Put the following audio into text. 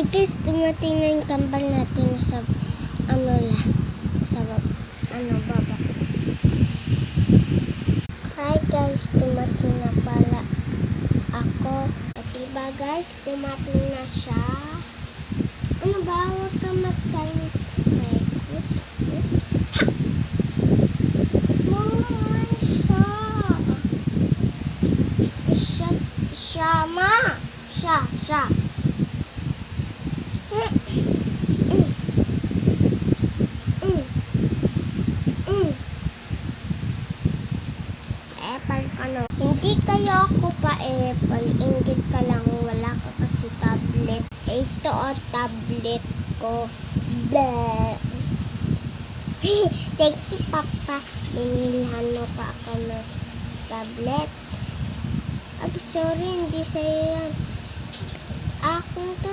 guys, dumating na yung kambal natin sa baba. Hi guys, dumating na pala ako. At diba guys, dumating na siya. Ano ba? Huwag ka magsalita. Siya. Apple ka no. Hindi kayo ako pa apple. Ingit ka lang. Wala ka kasi tablet. Ito o tablet ko. Bleh. Thank you, Papa. Binilhan mo pa ako ng tablet. I'm sorry, hindi sa'yo yan. Akin to,